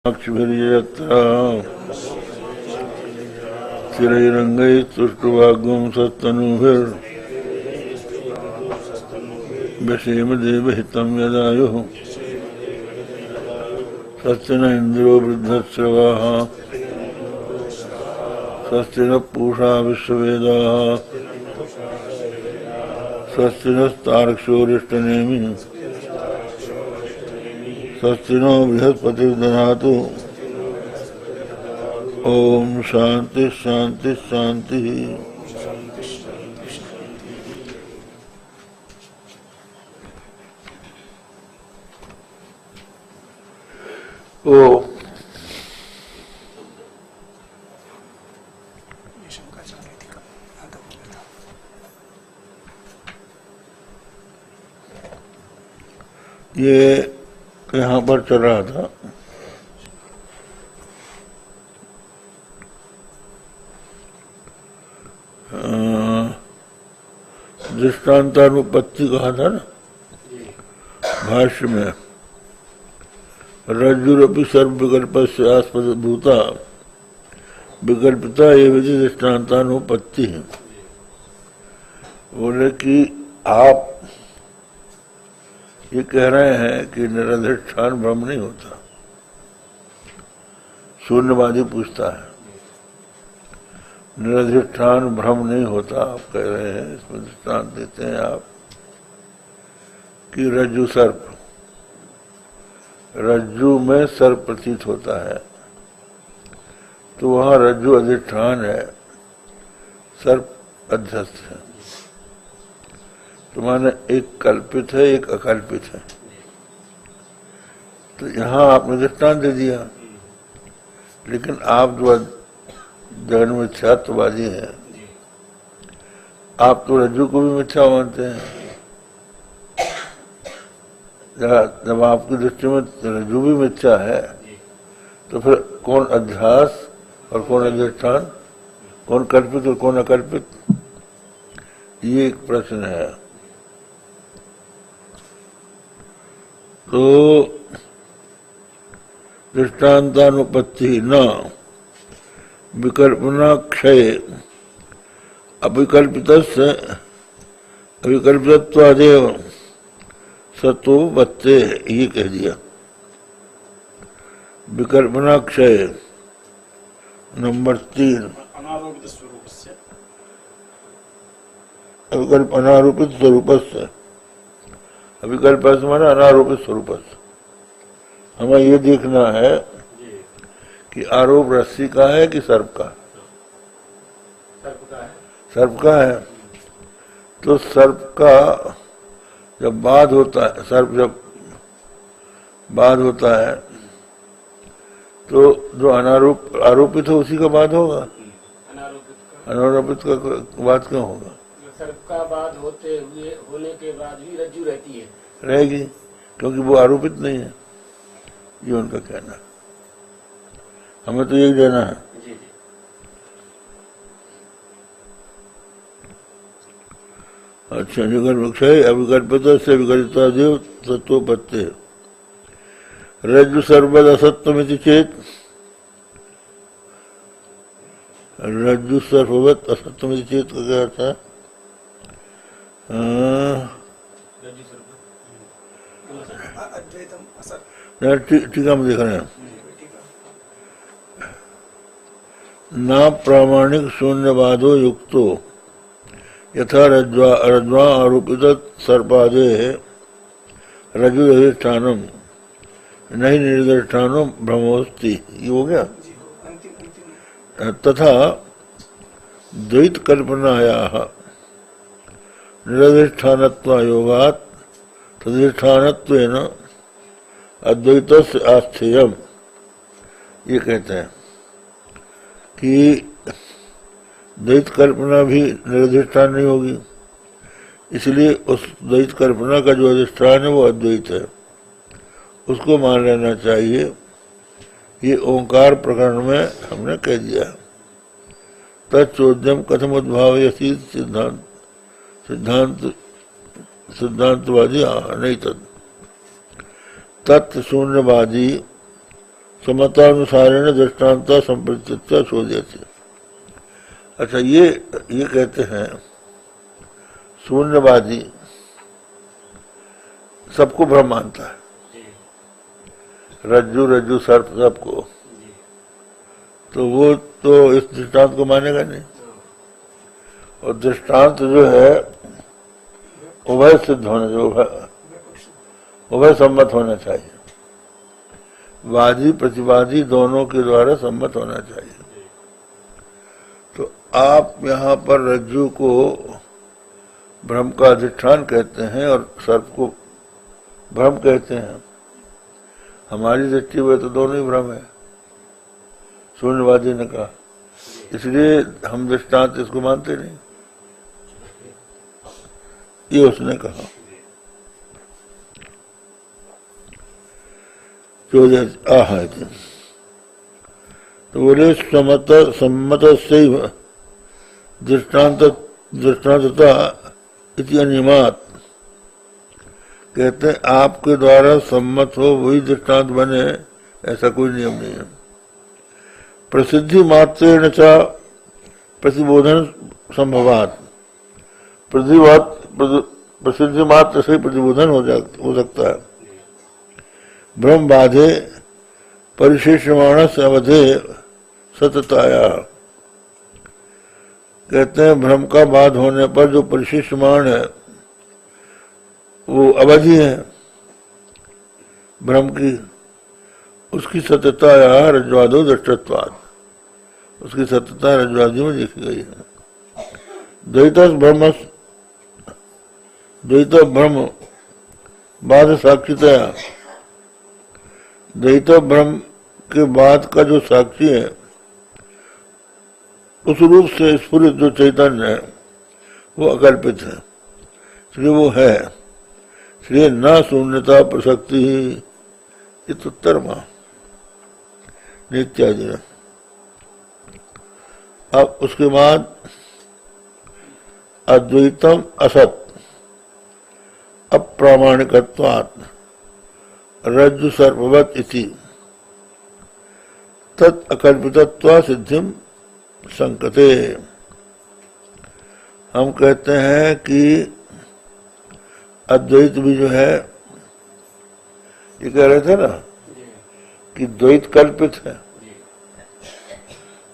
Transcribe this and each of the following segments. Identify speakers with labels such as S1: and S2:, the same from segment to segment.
S1: अक्षभिर्यत्र स्थिरैरङ्गैस्तुष्टुवाग्गं सत्तनूभिर्व्यसेम देवहितं यदायुः स्वस्ति न इन्द्रो वृद्धश्रवाः स्वस्ति नः पूषा विश्ववेदाः स्वस्ति नस्तार्क्ष्योरिष्टनेमिः स्वस्ति नो बृहस्पतिर्दधातु। ओम शांति शांति शांति। ओ ये यहाँ पर चल रहा था दृष्टांतानुपत्ति कहा था ना भाष्य में, रज्जुरपि सर्व विकल्प से आस्पद भूता विकल्पिता ये विधि दृष्टांतानुपत्ति है। बोले कि आप ये कह रहे हैं कि निरधिष्ठान भ्रम नहीं होता। शून्यवादी पूछता है निरधिष्ठान भ्रम नहीं होता, आप कह रहे हैं, इसमें दृष्टांत देते हैं आप कि रज्जु सर्प, रज्जु में सर्प प्रतीत होता है तो वहां रज्जु अधिष्ठान है, सर्प अध्यस्त है। तो माने एक कल्पित है एक अकल्पित है। तो यहाँ आपने दृष्टांत दे दिया, लेकिन आप जो जगन मिथ्यात्ववादी हैं, आप तो रज्जु को भी मिथ्या मानते हैं। जब आपकी दृष्टि में रज्जु भी मिथ्या है तो फिर कौन अध्यास और कौन अधिष्ठान, कौन कल्पित और कौन अकल्पित, ये एक प्रश्न है। तो दृष्टांतानुपत्ति न विकल्पना क्षय अविकल्पितस्य अविकल्पितत्वादेव सतो बत्ते, ये कह दिया। विकल्पना क्षय नंबर 3, अविकल्प अनारोपित स्वरूपस्य, अविकल्प माना अनारोपित स्वरूप। हमें ये देखना है कि आरोप रस्सी का है कि सर्प का, सर्प का है। तो सर्प का जब बाद होता है, सर्प जब बाद होता है तो जो आरोपित हो उसी का बाद होगा, अनारोपित का बाद क्यों होगा?
S2: सर्प का बाद होने के बाद भी रज्जु रहती है,
S1: रहेगी, क्योंकि वो आरोपित नहीं है। ये उनका कहना है, हमें तो यही देना है। अच्छा, निकल अविकल्पित से विकल्पिता देव तत्वोपत्ति। रज्जु सर्वद असत्वमिति चेत, रज्जु सर्ववत असत्वमिति चेत का क्या अर्थ है? टीका में देख रहे हैं, ना प्रामाणिक शून्यवादो युक्तो यथा रज्ज्वा आरोपित सर्पादे रज्जुधिष्ठानम नहीं निर्धिष्ठानम भ्रमोस्ति, ये हो गया। तथा द्वैत कल्पनायाः निरधिष्ठानत्वायोगात् तदिष्ठानत्वेन अद्वैतस्य आस्थेयम्, ये कहते हैं कि द्वैत कल्पना भी निरधिष्ठान नहीं होगी, इसलिए उस द्वैत कल्पना का जो अधिष्ठान है वो अद्वैत है, उसको मान लेना चाहिए। ये ओंकार प्रकरण में हमने कह दिया। तच्चोद्यम कथम उद्भावयसि सिद्धांतवादी नहीं तत् शून्यवादी समतानुसारेण दृष्टांता संप्रतित्व शोध्यते। अच्छा, ये कहते हैं शून्यवादी सबको ब्रह्म मानता है, रज्जु रज्जु सर्प सबको, तो वो तो इस दृष्टांत को मानेगा नहीं। और दृष्टांत जो है उभय सिद्ध होना, जो उभय सम्मत होना चाहिए, वादी प्रतिवादी दोनों के द्वारा सम्मत होना चाहिए। तो आप यहाँ पर रज्जु को ब्रह्म का अधिष्ठान कहते हैं और सर्प को ब्रह्म कहते हैं। हमारी दृष्टि में तो दोनों ही ब्रह्म है, शून्यवादी ने कहा, इसलिए हम दृष्टांत इसको मानते नहीं, ये उसने कहा। तो बोले सम्मत से दृष्टान्तता इति अनियमात, कहते हैं आपके द्वारा सम्मत हो वही दृष्टांत बने, ऐसा कोई नियम नहीं है। प्रसिद्धि मात्रेण च प्रतिबोधन संभवात, प्रसिद्धि मात्र से प्रतिबोधन हो सकता है। ब्रह्म बाधे परिशेषमाण से अवधे सतताया, कहते हैं भ्रम का बाध होने पर जो परिशेषमाण है वो अवधि है भ्रम की, उसकी सत्यता या रज्ज्वादो दृष्टत्वाद, उसकी सत्यता रज्ज्वादी में देखी गई है। द्वैत ब्रह्म बाद साक्षितया, द्वैत ब्रह्म के बाद का जो साक्षी है उस रूप से स्फुरित जो चैतन्य है वो अकल्पित है, इसलिए वो है, इसलिए न शून्यता प्रसक्ति ही इत्युत्तरमा नित्यादि। अब उसके बाद अद्वैतम असत अप्रामाणिकत्वात् रज्जु सर्पवत् इति तत् अकल्पितत्वा सिद्धिम संकते। हम कहते हैं कि अद्वैत भी जो है, ये कह रहे थे ना कि द्वैत कल्पित है,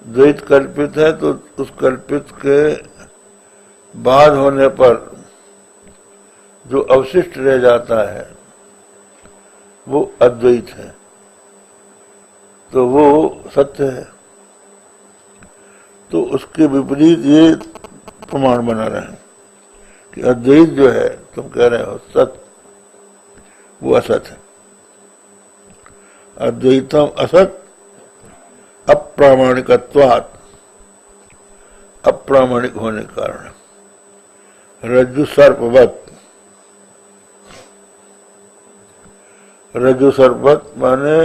S1: द्वैत कल्पित है, तो उस कल्पित के बाद होने पर जो अवशिष्ट रह जाता है वो अद्वैत है, तो वो सत्य है। तो उसके विपरीत ये प्रमाण बना रहे हैं कि अद्वैत जो है तुम कह रहे हो सत्य, वो असत है। अद्वैतम असत अप्रामाणिकत्वात्, अप्रामाणिक होने के कारण। रज्जु सर्पवत, रज्जु सर्पवत माने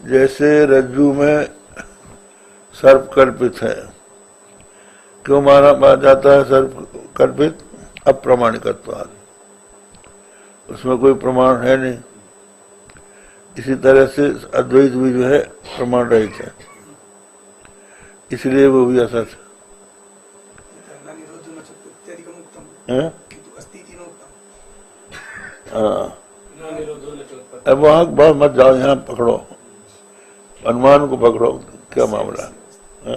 S1: जैसे रज्जु में सर्प कल्पित है, क्यों माना जाता है सर्प कल्पित? अप्रामाणिकत्वात्, उसमें कोई प्रमाण है नहीं। इसी तरह से अद्वैत भी जो है प्रमाण रहित है, इसलिए वो भी असत है। अब वहां बहुत मत जाओ, यहाँ पकड़ो, अनुमान को पकड़ो, क्या मामला है?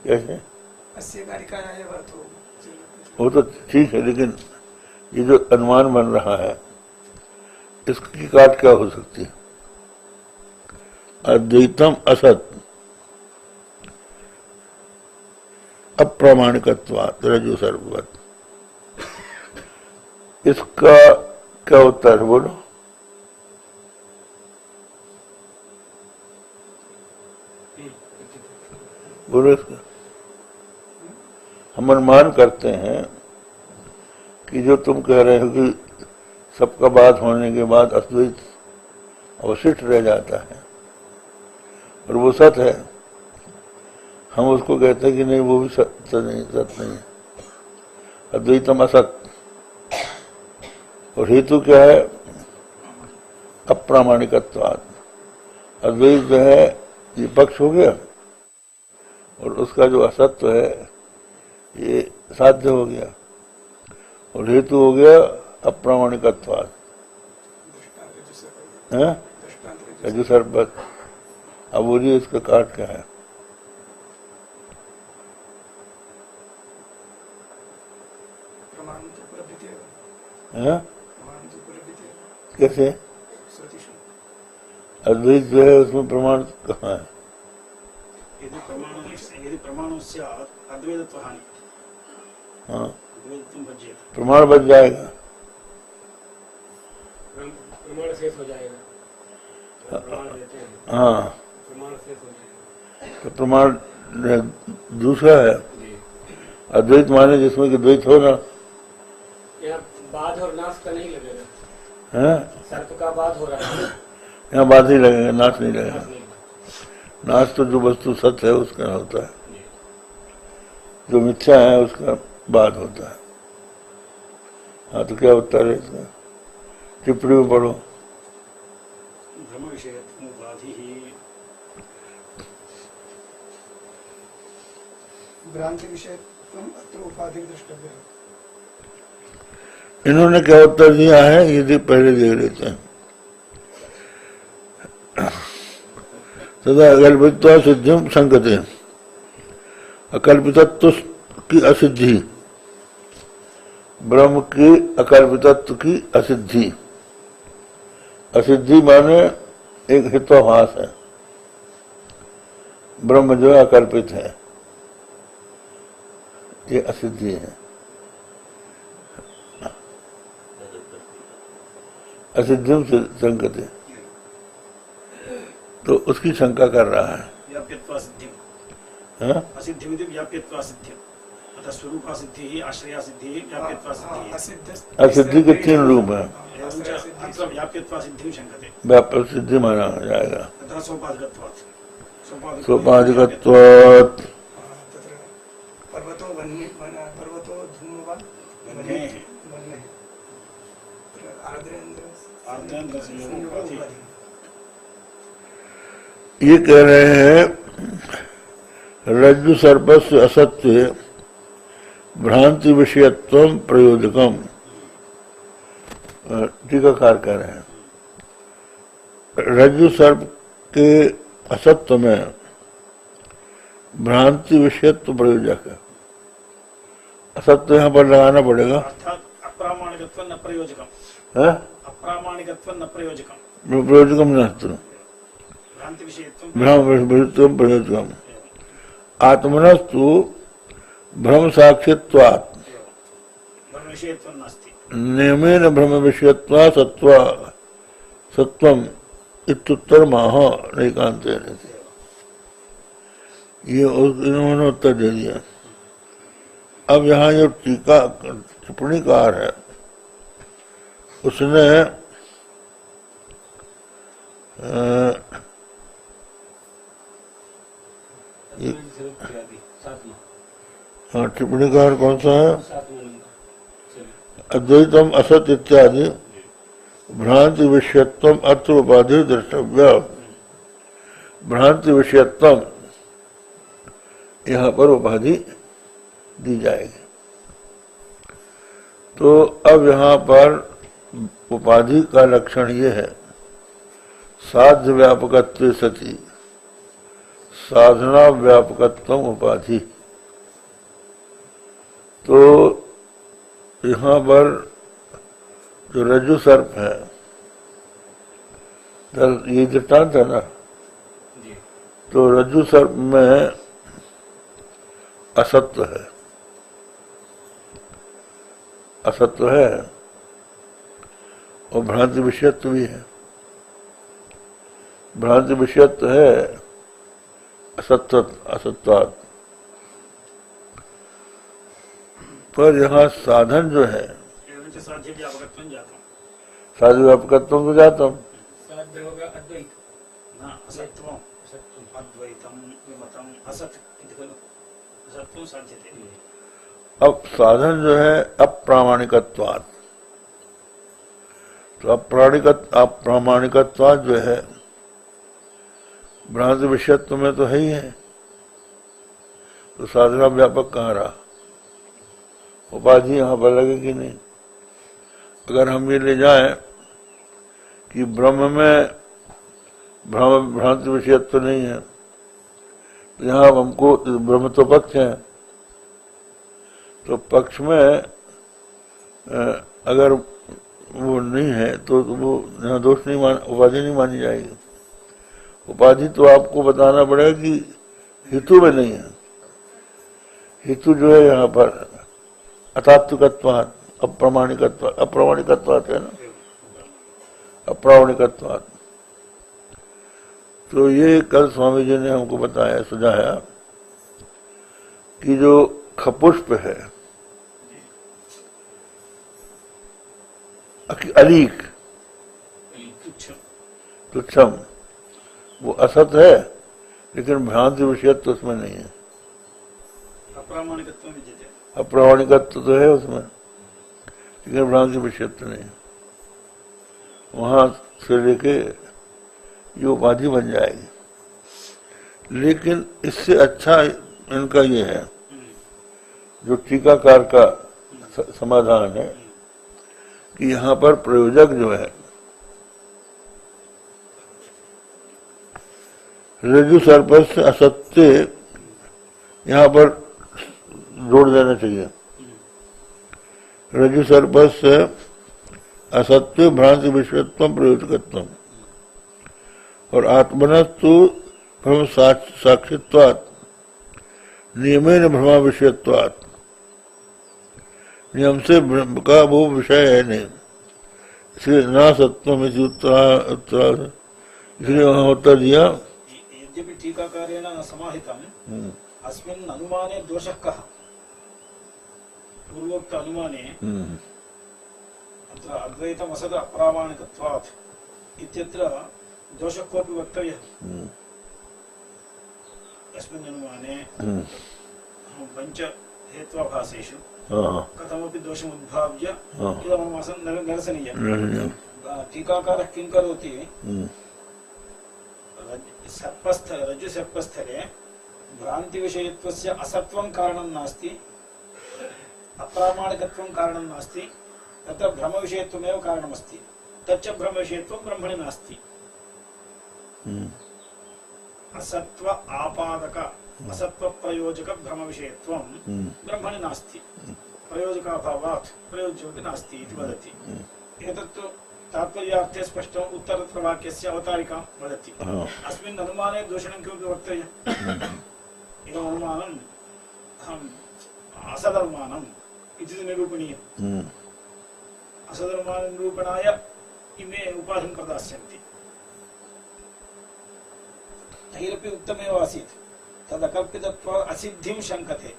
S1: कैसे? वो तो ठीक है, लेकिन ये जो अनुमान बन रहा है इसकी काट क्या हो सकती है? अद्वैतम असत अप्रामाणिकत्वात् रज्जु सर्पवत्, इसका क्या उत्तर है? बोलो। बोलो इसका। हम अनुमान करते हैं कि जो तुम कह रहे हो कि सबका बात होने के बाद अद्वैत अवशिष्ट रह जाता है और वो सत्य है, हम उसको कहते हैं कि नहीं, वो भी सत्य नहीं है, अद्वैतम असत। और हेतु क्या है? अप्रामाणिकत्वात्, अद्वैत जो है ये पक्ष हो गया, और उसका जो असत्य है ये साध्य हो गया, और हेतु हो गया अप्रामाणिकत्वाद। रज्जु सर्पवत। अब बोलिए इसका काट क्या है? कैसे? अद्वैत जो है उसमें प्रमाण कहाँ है?
S3: यदि प्रमाणों से अद्वैतत्व हानि,
S1: हाँ,
S3: अद्वैतत्व
S1: प्रमाण बच जाएगा,
S2: प्रमाण शेष हो जाएगा। प्रमाण देते हैं,
S1: हाँ,
S2: प्रमाण शेष हो जाएगा।
S1: तो प्रमाण दूसरा है अद्वैत माने जिसमें कि द्वैत हो ना।
S2: यहाँ बाध और नाश का नहीं लगेगा,
S1: है
S2: सर्प का बाध हो रहा है,
S1: यहाँ बात ही लगेगा, नाश नहीं लगेगा।
S2: नाश नहीं।
S1: नाश तो जो वस्तु सत्य है उसका होता है, जो मिथ्या है उसका बात होता है। हाँ, तो क्या उत्तर है इसका? टिप्पणी में पढ़ो।
S3: ब्रह्म विषयत्व उपाधि ही
S4: भ्रांति विषयत्व अत्र उपाधि द्रष्टव्य।
S1: इन्होंने क्या उत्तर दिया है ये पहले देख लेते हैं। तथा अकल्पित्वा सिद्धिम संगते, अकल्पितत्व की असिद्धि, ब्रह्म की अकल्पितत्व की असिद्धि। असिद्धि माने एक हितोभास है, ब्रह्म जो है अकल्पित है, ये असिद्धि है। असिद्धिम संगते, तो उसकी शंका कर रहा है।
S3: व्याप्यत्वा सिद्धि, असिद्धि में व्याप्यत्वा सिद्धि, अतः स्वरूपा सिद्धि ही आश्रया सिद्धि ही व्याप्यत्वा सिद्धि।
S1: असिद्धि के तीन रूप है,
S3: अत्र व्याप्यत्वा सिद्धि शंकते,
S1: व्याप्य सिद्धि माना जाएगा।
S3: तथा सोपाधिकत्वात्,
S1: सोपाधिकत्वात्
S4: पर्वतो वन्य, पर्वतो धूमवान् वन्य,
S3: आर्द्रेन्द्र से उपाधि।
S1: ये कह रहे हैं रज्जु सर्पस्य असत्य भ्रांति विषयत्वम प्रयोजकम। टीकाकार कह रहे हैं रज्जु सर्प के असत्य में भ्रांति विषयत्व प्रयोजक है। असत्य यहाँ पर लगाना पड़ेगा,
S3: अर्थात अप्रामाणिकत्व न प्रयोजकम
S1: है
S3: अप्रामाणिकत्व न प्रयोजकम
S1: प्रयोजकम नास्ति
S3: भ्रांति विषयत्व
S1: भ्रम प्रयोजकम आत्मनस्तु भ्रम साक्षित्वात्
S3: ब्रह्म विषयत्व नास्ति
S1: नियमेन भ्रम विषयत्वा सत्वम इत्युत्तर माह नैकांतेन। ये इन्होंने उत्तर दे दिया। अब यहाँ जो टीका टिप्पणीकार है उसने हाँ, टिप्पणीकार कौन सा है? अद्वैतम असत इत्यादि भ्रांति विषयत्वम अत्र उपाधि द्रष्टव्य। भ्रांति विषयत्वम यहाँ पर उपाधि दी जाएगी। तो अब यहाँ पर उपाधि का लक्षण ये है साध्य व्यापकत्व सति साधना व्यापकत्व उपाधि। तो यहाँ पर जो रज्जु सर्प है, ये दृष्टांत है ना, तो रज्जु सर्प में असत्व है, असत्व है और भ्रांति विषयत्व भी है। भ्रांति विषयत्व है असत्वात्, पर यहाँ साधन जो है
S3: साध्य व्यापकत्व जातम,
S1: साध्य व्यापकत्व तो जातम,
S2: साध्य होगा अद्वैत,
S3: न असत्वम अद्वैतम विमतम असत असत्वम साध्यते।
S1: अब साधन जो है अप्रामाणिकत्वात्, तो अप्रामाणिकत्वात् जो है भ्रांति विषयत्व में तो है ही है, तो साधना व्यापक कहाँ रहा? उपाधि यहाँ पर लगेगी नहीं। अगर हम ये ले जाएं कि ब्रह्म में भ्रांति विषयत्व नहीं है, तो यहाँ हमको ब्रह्म तो पक्ष है, तो पक्ष में अगर वो नहीं है तो वो यहाँ दोष नहीं उपाधि नहीं मानी जाएगी। उपाधि तो आपको बताना पड़ेगा कि हेतु में नहीं है। हेतु जो है यहाँ पर अतात्विकत्वात्, अप्रामाणिकत्वात् है ना, अप्रामाणिकत्वात्। तो ये कल स्वामी जी ने हमको बताया, सुझाया कि जो खपुष्प है, अलीक तुच्छम, वो असत है, लेकिन भ्रांति विषयत्व तो उसमें नहीं है। अप्रामाणिकत्व तो है उसमें, लेकिन भ्रांति विषयत्व नहीं। वहां से लेके ये उपाधि बन जाएगी। लेकिन इससे अच्छा इनका ये है, जो टीकाकार का समाधान है, कि यहाँ पर प्रयोजक जो है रज्जु सर्प से असत्य, यहाँ पर जोड़ देना चाहिए। रज्जु सर्प से असत्य भ्रांति विषयत्व प्रयोजकत्व, और आत्मनस्तु भ्रम साक्षित्वात् नियमेन भ्रमा विषयत्वात्, नियम से ब्रह्म का वो विषय है नहीं, इसलिए ना सत्व में उत्तरा, इसलिए वहां उत्तर दिया।
S3: यद्यपि टीकाकारेण समाहितम् अस्मिन् अनुमाने दोषः कः? पूर्वोक्त अनुमाने अत्र अद्वैतम् असद् अप्रामाणिकत्वात् इत्यत्र दोषः कोऽपि वक्तव्यः। अस्मिन् अनुमाने पंच हेत्वाभासेषु कथमपि दोषमुद्भाव्य इदमनुमानं निरसनीयम्। टीकाकारः किं करोति? रज्जु सर्पस्थले भ्रांति विषयत्वस्य असत्वं कारणं नास्ति, अप्रामाणिकत्वं कारणं नास्ति, तत्र भ्रम विषयत्वमेव कारणमस्ति। तच्च भ्रम विषयत्वं ब्रह्मणि नास्ति। असत्व आपादक असत्व प्रयोजक भ्रम विषयत्वं ब्रह्मणि नास्ति। प्रयोजकाभावात् प्रयोज्योपि नास्ति इति वदति। एतत्तु तात्पर्यार्थे स्पष्टम् उत्तरत्र वाक्यस्य अवतारिकां वदति। अस्मिन् अनुमाने दूषणं किमपि वक्तव्यम्। इदम् अनुमानम् अहम् असदनुमानम् इति निरूपणीयम्। असदनुमाननिरूपणाय इमे उपाधिं प्रदास्यन्ति। तैरपि उक्तमेव आसीत्, तदकल्पितत्वात् असिद्धिं शङ्कते।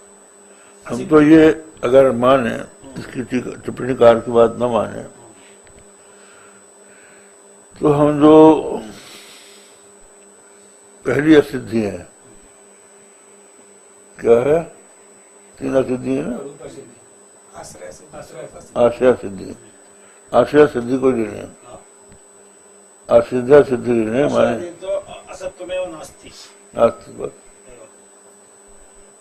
S1: हम तो ये अगर माने, इसकी टिप्पणीकार की बात न माने, तो हम जो पहली असिद्धि है, क्या है? 3 असिद्धि है ना, आश्रय सिद्धि। आश्रय सिद्धि को लेने, असिद्ध सिद्धि लेने माने
S3: असत्वमेव नास्ति।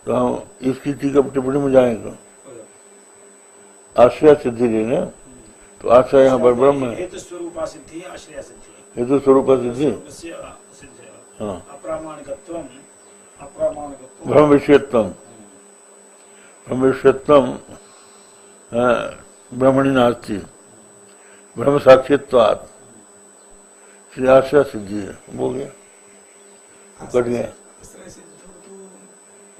S1: तो हम इसकी टिप्पणी में जाएंगे। आश्रय सिद्धि लेने, तो आश्रय यहाँ पर ब्रह्म है।
S3: हेतु स्वरूपा सिद्धि, आश्रय सिद्धि।
S1: हेतु स्वरूपा सिद्धि,
S3: हाँ, अप्रामाणिकत्वम्, अप्रामाणिकत्वम्
S1: भ्रम विषयत्वम्, भ्रम विषयत्वम् ब्रह्मणि नास्ति, भ्रम साक्षित्वात्, श्री आश्रय सिद्धि है। वो गया, कट गया।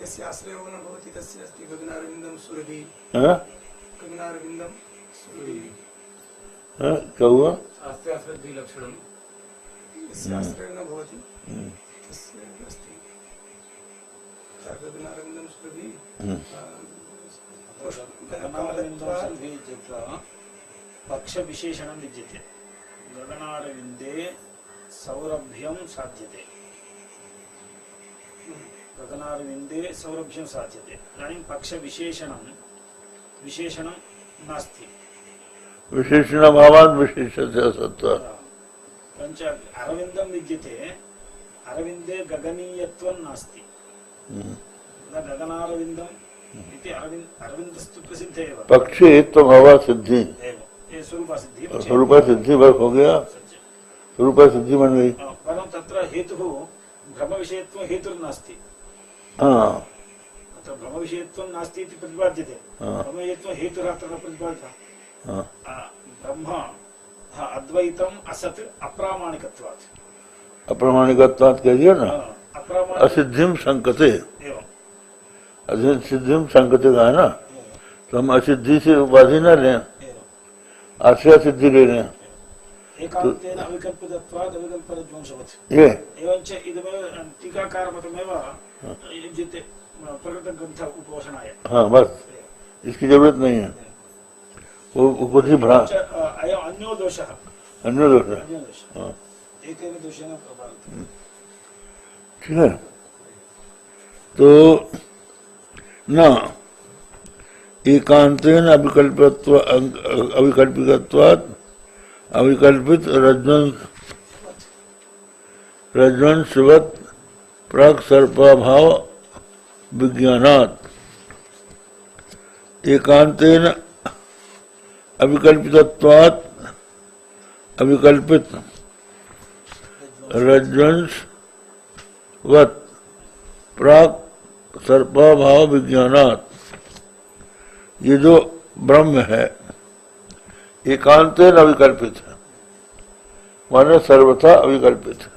S4: यस्य आश्रयो न भवति तस्य अस्ति गगनारविन्दं सुरभि। गगनारविन्दं सुरभि।
S1: क्या हुआ?
S2: आश्रय लक्षणं
S4: यस्य आश्रयो न भवति तस्य अस्ति गगनारविन्दं सुरभि।
S3: गगनारविन्दं सुरभि इत्यत्र पक्षविशेषणं विद्यते। गगनारविन्दे सौरभ्यं साध्यते। गगनारविन्दे सौरभ्यं साध्यते। इदानीं पक्षविशेषणं विशेषणं नास्ति।
S1: विशेषणाभावात् विशेषस्य असत्त्वात्।
S3: पञ्च अरविन्दं विद्यते, अरविन्दे गगनीयत्वं नास्ति न गगनारविन्दम् इति अरविन्दस्तु प्रसिद्ध एव
S1: पक्षी त्वमवा सिद्धि
S3: ये स्वरूपा सिद्धि
S1: स्वरूपा सिद्धि बस हो गया स्वरूपा सिद्धि बन गई
S3: परं तत्र हेतुः ब्रह्मविषयत्वं हेतुर्नास्ति
S1: हाँ
S3: अत्र ब्रह्मविषयत्वं नास्ति इति प्रतिपाद्यते ब्रह्मविषयत्वं हेतुः अत्र न प्रतिपादितः ब्रह्म अद्वैतम् असत् अप्रामाणिकत्वात्
S1: अप्रामाणिकत्वात् कह दिया ना
S3: अप्रामाणिक
S1: असिद्धिम संकते
S3: एवं
S1: असिद्धिम संकते का है ना तो हम असिद्धि से उपाधि न लें आश्रय सिद्धि ले लें
S3: एकान्तेन अविकल्पितत्वात् अविकल्परध्वंसवत्
S1: ये
S3: एवञ्च इदमेव टीकाकारमतमेव युज्यते प्रकृतग्रन्थ उपोषणाय
S1: हाँ बस इसकी जरूरत नहीं है वो कुछ ही भ्रा
S3: अयम् अन्यो दोषः
S1: अन्य दोष है
S3: अन्यो दोषः
S1: हाँ
S3: एकेन दोषेण प्रभावितः
S1: ठीक है तो न एकांतेन अविकल्पितत्वात् अविकल्पित रज्ज्वंशवत् प्राक् सर्पाभाव विज्ञानात् एकांतेन अविकल्पितत्वात् अविकल्पित रज्ज्वंशवत् प्राक् सर्पाभाव विज्ञानात् ये जो ब्रह्म है एकांतेन अविकल्पित है माने सर्वथा अविकल्पित है।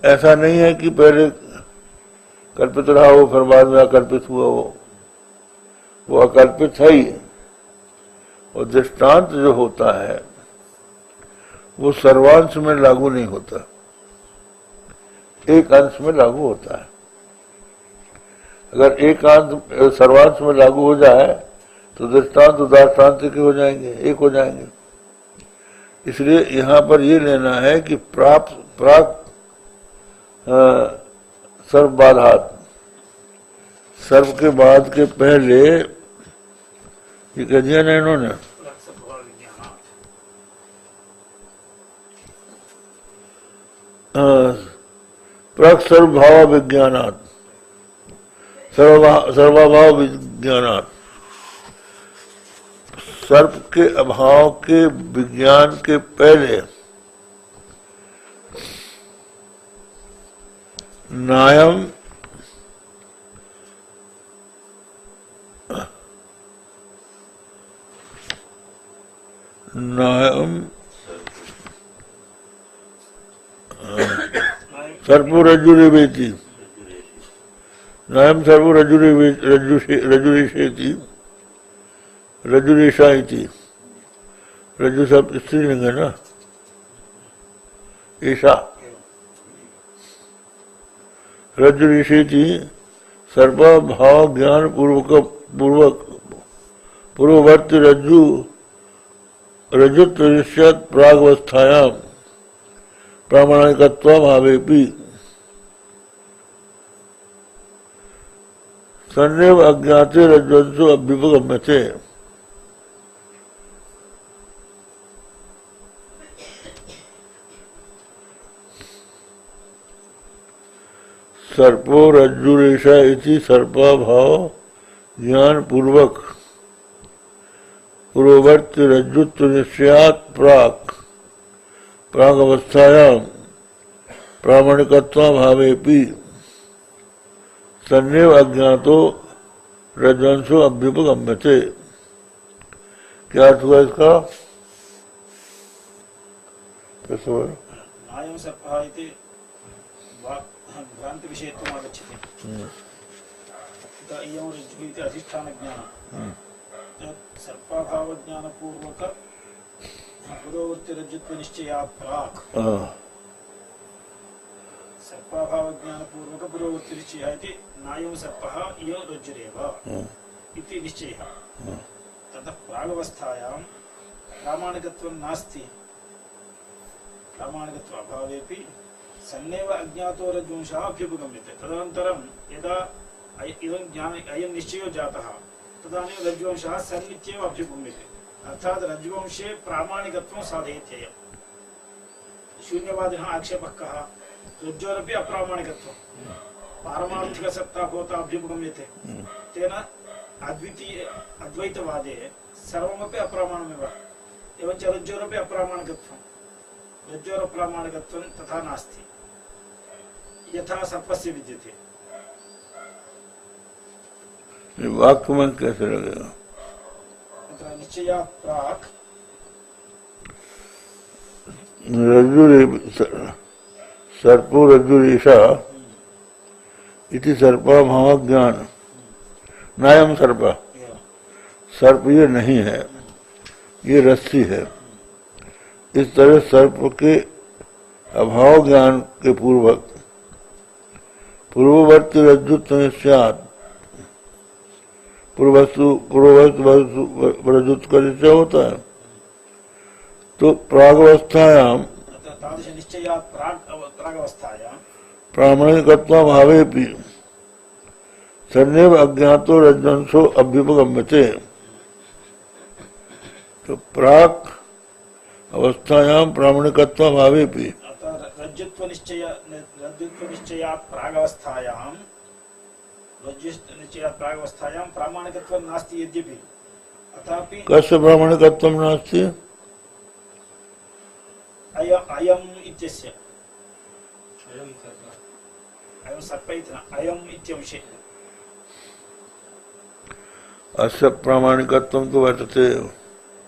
S1: ऐसा नहीं है कि पहले कल्पित रहा हो फिर बाद में अकल्पित हुआ हो, वो अकल्पित है ही। और दृष्टांत जो होता है वो सर्वांश में लागू नहीं होता, एक अंश में लागू होता है। अगर एक अंश सर्वांश में लागू हो जाए तो दृष्टांत उदाष्टांत के हो जाएंगे, एक हो जाएंगे। इसलिए यहाँ पर ये लेना है कि प्राक सर्वबाधात, सर्व के बाद के पहले ये कह दिया ना इन्होंने प्राक सर्वभाव विज्ञानात्, सर्वाभाव विज्ञानात्, सर्प के अभाव के विज्ञान के पहले नायम सर्पो रज्जुरेवेति, नायम सर्वो रज्जुरेशेति, रज्जुरेशा इति। रज्जु सब स्त्रीलिंग है ना, ऐसा रज्जुरेशेति सर्पा भाव ज्ञान पूर्ववर्ती रज्जुत्व प्रागवस्थायां प्रामाणिकत्वाभावेपि सन्नेव अज्ञाते रज्ज्वंसो अभ्युपगम्यते। सर्पो रज्जुरेशा इति सर्पा भाव ज्ञान पूर्वक पूर्ववर्ती रज्जुत्व निश्चयात् प्राग अवस्थायां प्रामाणिकत्वाभावेपि सन्नेव अज्ञातो रज्ज्वंसो अभ्युपगम्यते। क्या अर्थ हुआ इसका?
S3: नायं सर्पः इति भ्रांति विषयत्वम् आगच्छति। इयं रज्जुः इति अधिष्ठानज्ञानं सर्पाभावज्ञानपूर्वक पुरोवर्तिरज्जुत्वनिश्चयात् प्राक् सर्पाभावज्ञानपूर्वक पुरोवर्तिनिश्चयः इति नायं सर्पः इयं रज्जुरेव इति निश्चयः। ततः प्रागवस्थायां प्रामाणिकत्वं नास्ति, प्रामाणिकत्व अभावेपि सन्नेव अज्ञातो रज्जुंशः अभ्युपगम्यते। तदनन्तरं यदा अयं निश्चयो जातः तदानीं रज्जुवंशः सन्नित्येव अभ्युपगम्यते। अर्थात् रज्जुवंशे प्रामाणिकत्वं साधयत्ययम्। शून्यवादिनः आक्षेपः कः रज्जोरपि अप्रामाणिकत्वं पारमार्थिकसत्ता भवता अभ्युपगम्यते तेन अद्वैतवादे सर्वमपि अप्रामाणमेव एवञ्च रज्जोरपि अप्रामाणिकत्वं रज्जोरप्रामाणिकत्वं तथा नास्ति यथा सर्पस्य विद्यते।
S1: वाक्य में कैसे लगेगा?
S3: निश्चयात् प्राक्
S1: सर्पो रज्जुरेषा इति सर्पा भावज्ञान नायम सर्पा, सर्प ये नहीं है, ये रस्सी है। इस तरह सर्प के अभाव ज्ञान के पूर्ववर्ती रज्जुत्व निश्चयात् पूर्ववस्तु रज्जुत्व का निश्चय होता है तो प्रागवस्थायाम प्रामाणिकत्व भावे भी सन्निव अज्ञातो रज्जंसो अभ्युपगम्यते। तो प्राक अवस्थायाम प्रामाणिकत्व भावे भी
S3: रज्जुत्व निश्चयात् प्रागवस्थायां प्रामाणिकत्वं नास्ति यद्यपि अथापि
S1: कस्य प्रामाणिकत्वं नास्ति?
S3: अयम् इत्यस्य अयं सर्प इति न अयम् इत्यंशे
S1: अस्य प्रामाणिकत्वं तु वर्तते।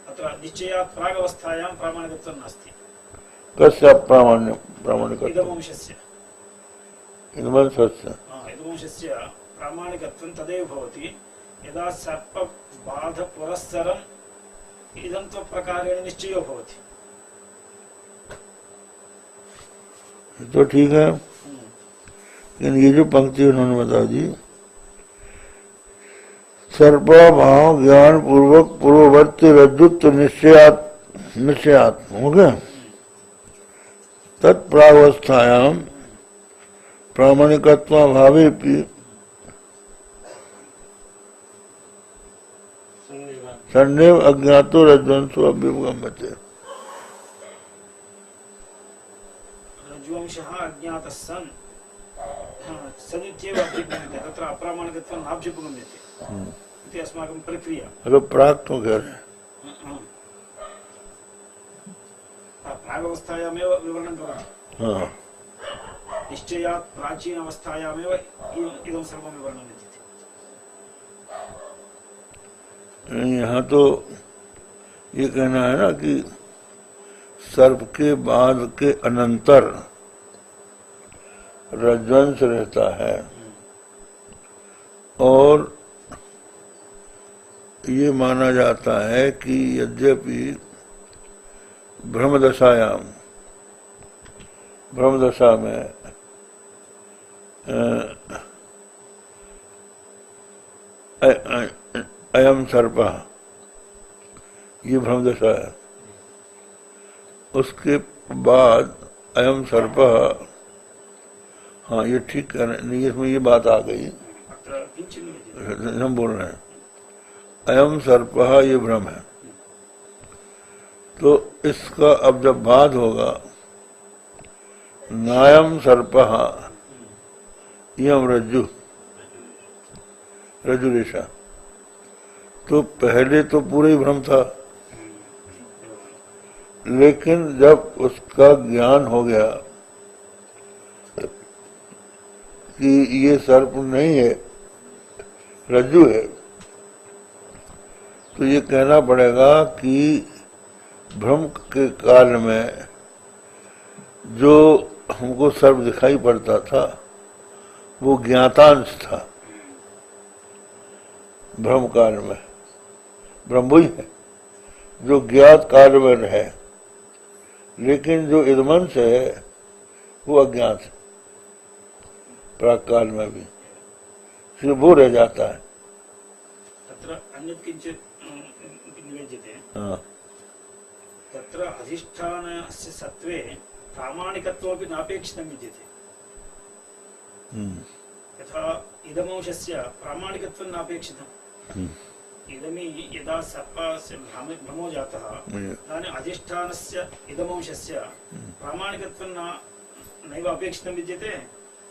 S3: अत्र निश्चयात् प्रागवस्थायां प्रामाणिकत्वं नास्ति।
S1: कस्य प्रामाणिकत्वं?
S3: इदमंशस्य इदमंशस्य प्रामाणिकत्वं तदेव भवति यदा सर्पबाधपुरस्सरम् इदन्तप्रकारेण निश्चयो भवति।
S1: तो ठीक है, लेकिन ये जो पंक्ति उन्होंने बता दी, सर्पाभाव ज्ञान पूर्वक पूर्ववर्ती रज्जुत्व निश्चयात् हो गया तत्प्रावस्थायाम प्रामाणिकत्व भावे भी सन्निव अज्ञातो रज्जंसो अभ्युपगम्यते।
S3: रज्जुवंशः अज्ञातः सन् सदित्येव अभ्युपगम्यते, तत्र अप्रामाणिकत्वं नाभ्युपगम्यते इति अस्माकं प्रक्रिया।
S1: अरे प्राक् तो कह रहे
S3: प्रागवस्थायामेव विवरणं करोति। निश्चयात् प्राचीन अवस्थायामेव इदं सर्वं विवरणं विद्यते।
S1: यहाँ तो ये कहना है ना कि सर्प के बाद के अनंतर रज्जवंश रहता है और ये माना जाता है कि यद्यपि ब्रह्मदशा में अयम सर्पा ये ब्रह्मदशा है, उसके बाद अयम सर्पा, हाँ ये ठीक है, नहीं इसमें ये बात आ गई, हम बोल रहे हैं अयम सर्पा ये भ्रम है। तो इसका अब जब बाद होगा नायम सर्पा यम रज्जुरेषा, तो पहले तो पूरा ही भ्रम था, लेकिन जब उसका ज्ञान हो गया कि ये सर्प नहीं है रज्जु है, तो ये कहना पड़ेगा कि भ्रम के काल में जो हमको सर्प दिखाई पड़ता था वो ज्ञातांश था। भ्रम काल में ब्रह्म वही है जो ज्ञात काल में रहे, लेकिन जो इदमंश है वो अज्ञात है प्राक काल में भी, फिर वो रह जाता है।
S3: तत्र अन्यत् किञ्चित् निवेद्यते। तत्र अधिष्ठानस्य सत्त्वे प्रामाणिकत्वमपि नापेक्षितं विद्यते। यथा इदमंशस्य प्रामाणिकत्वं नापेक्षितम्, इदमी यदा सर्पस्य भ्रमो जातः तदानीम् अधिष्ठानस्य इदमंशस्य प्रामाणिकत्वं नैव अपेक्षितं विद्यते,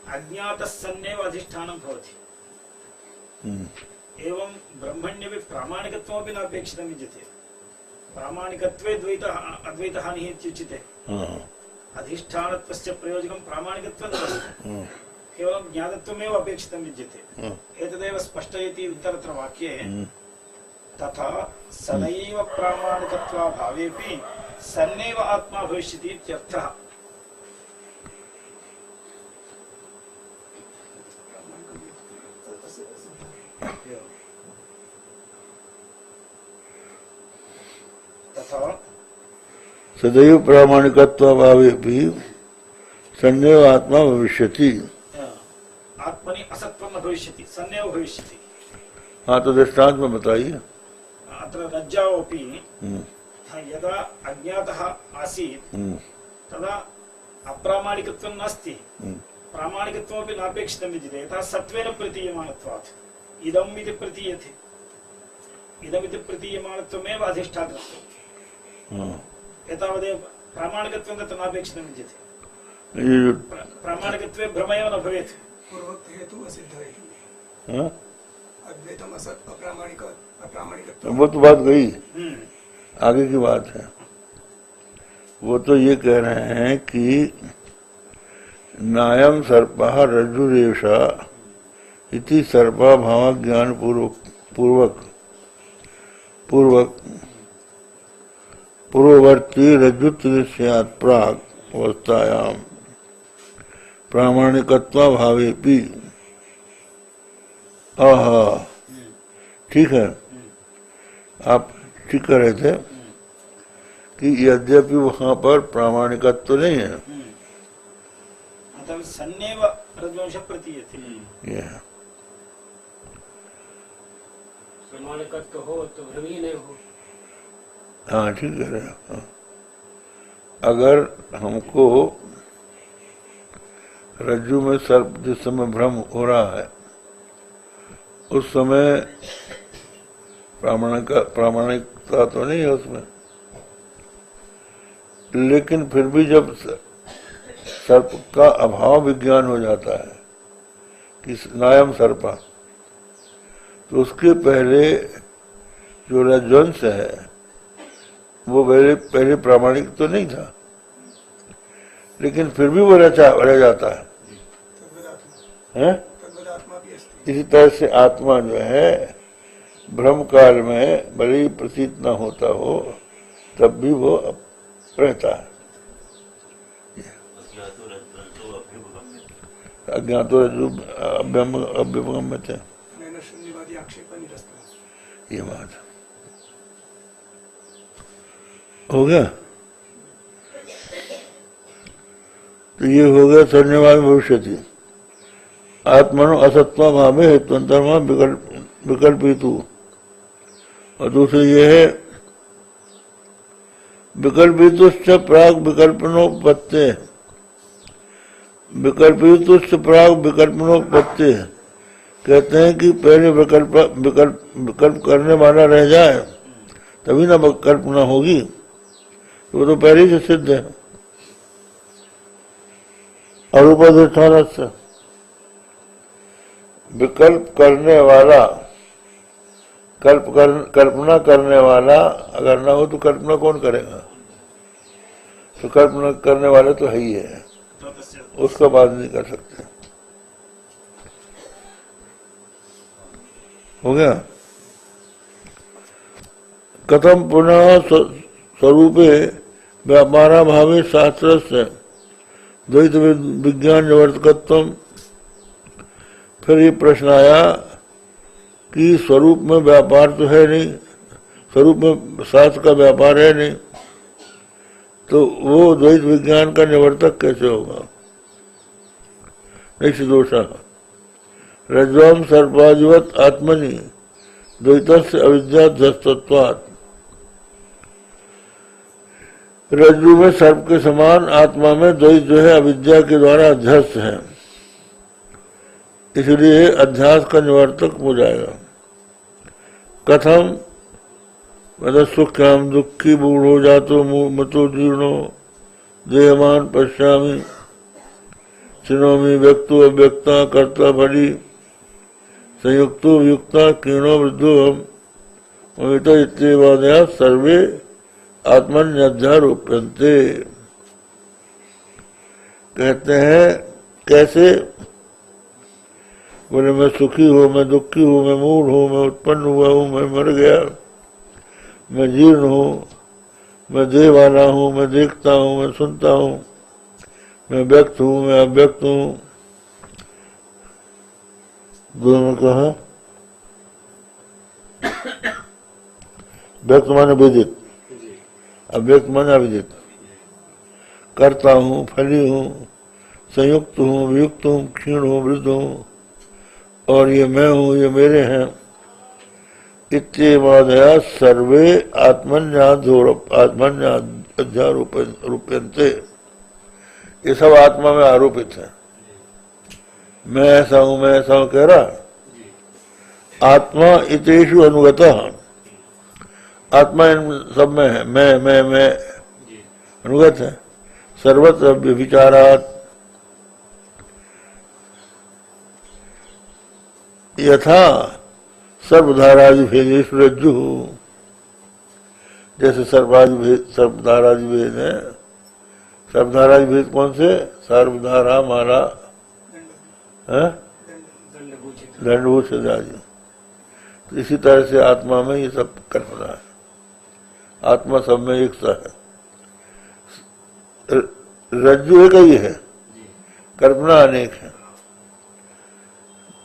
S3: अज्ञातः सन्नेव अधिष्ठानं भवति। एवं ब्रह्मण्यपि प्रामाणिकत्वमपि न अपेक्षितं विद्यते। प्रामाणिकत्वे अद्वैतः हानिः इत्युच्यते। अधिष्ठानत्वस्य प्रयोजकं प्रामाणिकत्वं नास्ति, केवलं ज्ञातत्वमेव अपेक्षितं विद्यते। एतदेव स्पष्टयति उत्तरत्र वाक्ये, तथा सदैव प्रामाणिकत्वाभावेऽपि सन्नेव आत्मा भविष्यति इत्यर्थः।
S1: सदैव प्रामाणिकत्वाभावेऽपि सन्नेव आत्मा भविष्यति।
S3: आत्मनि असत्वं न भविष्यति, सन्नेव भविष्यति।
S1: हाँ, तो दृष्टांत में बताइए।
S3: अत्र रज्जावपि यदा अज्ञातः आसीत् तदा अप्रामाणिकत्वं नास्ति, प्रामाणिकत्वमपि नापेक्षितं विद्यते। यथा सत्त्वेन प्रतीयमानत्वात् इदम् इति प्रतीयते, इदमिति प्रतीयमानत्वमेव अधिष्ठातृत्वम्। एतावदेव प्रामाणिकत्वं तत्र नापेक्षितं विद्यते। प्रामाणिकत्वे भ्रम एव न भवेत्।
S4: पूर्वोक्त हेतु असिद्ध हेतु, अद्वैतम असत अप्रामाणिकत्व।
S1: वो तो बात गई, आगे की बात है। वो तो ये कह रहे हैं कि नायम सर्पः रज्जुरेषा इति सर्पा भाव ज्ञान पूर्ववर्ती रज्जुत्वस्यात् प्राक् अवस्थायां प्रामाणिकत्वाभावेऽपि। आहा, ठीक है, आप ठीक कह रहे थे कि यद्यपि वहां पर प्रामाणिकत्व तो नहीं है,
S3: सन्नेव रज्जुवंश प्रतीयते।
S2: प्रामाणिकत्व हो तो भ्रम ही नहीं हो।
S1: हाँ, ठीक कह रहे हैं। अगर हमको रज्जु में सर्प जिस समय भ्रम हो रहा है उस समय प्रामाणिकता तो नहीं है उसमें, लेकिन फिर भी जब सर्प का अभाव विज्ञान हो जाता है कि नायम सर्पा, तो उसके पहले जो रज्ज्वंश है वो पहले प्रामाणिक तो नहीं था, लेकिन फिर भी वो रह जाता है। इसी तरह से आत्मा जो है भ्रम काल में भले ही प्रतीत न होता हो तब भी वो रहता है। अज्ञातो रज्जु अभ्युपगम्य थे, ये बात हो गया। तो ये हो गया सर्वनिवास भविष्यति। आत्मनो असत्वा भावे हेतुअंतरमा विकल्पितु। और दूसरी ये है विकल्पितुश्च प्राग विकल्पनोपत्ते, विकल्पितुश्च प्राग विकल्पनोपत्ते। कहते हैं कि पहले विकल्प करने वाला रह जाए तभी ना कल्पना होगी, वो तो पहले से सिद्ध है। अरूपाधिष्ठान से विकल्प करने वाला, कल्पना करने वाला अगर ना हो तो कल्पना कौन करेगा? तो कल्पना करने वाले तो है ही है, उसका बात नहीं कर सकते। हो गया। कथम पुनः स्वरूपे व्यापारा भावे शास्त्र से द्वैत विज्ञान निवर्तकत्व। फिर ये प्रश्न आया कि स्वरूप में व्यापार तो है नहीं, स्वरूप में शास्त्र का व्यापार है नहीं, तो वो द्वैत विज्ञान का निवर्तक कैसे होगा? निष्दोषः रज्ज्वं सर्पादिवत् आत्मनि द्वैतस्य अविद्याध्यस्तत्वात्। रज्जु में सर्प के समान आत्मा में द्वैत जो है अविद्या के द्वारा अध्यस्त है, इसलिए अध्यास का निवर्तक हो जाएगा। कथम वद सुख्याम दुखी बूढ़ो जातो मतो जीर्णो देहमान पश्यामि चिनोमी व्यक्तो अव्यक्ता कर्ता फली संयुक्तो युक्ता कीर्णो वृद्धो हम अमितो इत्येवादया सर्वे आत्मन्यध्यारोप्यन्ते। कहते हैं कैसे? बोले मैं सुखी हूँ, मैं दुखी हूँ, मैं मूढ़ हूँ, मैं उत्पन्न हुआ हूँ, मैं मर गया, मैं जीर्ण हूँ, मैं देह वाला हूँ, मैं देखता हूँ, मैं सुनता हूँ, मैं व्यक्त हूँ, मैं अव्यक्त हूँ। दोनों कहा व्यक्त माने विदित, अव्यक्त माने अविदित। करता हूँ, फली हूँ, संयुक्त हूँ, वियुक्त हूँ, क्षीण हूँ, वृद्ध हूँ, और ये मैं हूँ, ये मेरे हैं। इत्येवादया सर्वे आत्मन्याध्यारोप्यन्ते। ये सब आत्मा में आरोपित है। मैं ऐसा हूँ, मैं ऐसा हूँ कह रहा। आत्मा इतेषु अनुगतः, आत्मा इन सब में है। मैं अनुगत है। सर्वत्र व्यभिचारात् यथा सर्वधारादि भेदेषु रज्जु, जैसे सर्वधारादि भेद है। सर्वधारादि भेद कौन से? सर्वधारा माला दंडभूत आदि। तो इसी तरह से आत्मा में ये सब कल्पना है। आत्मा सब में एक सा है। रज्जु एक ही है, कल्पना अनेक है।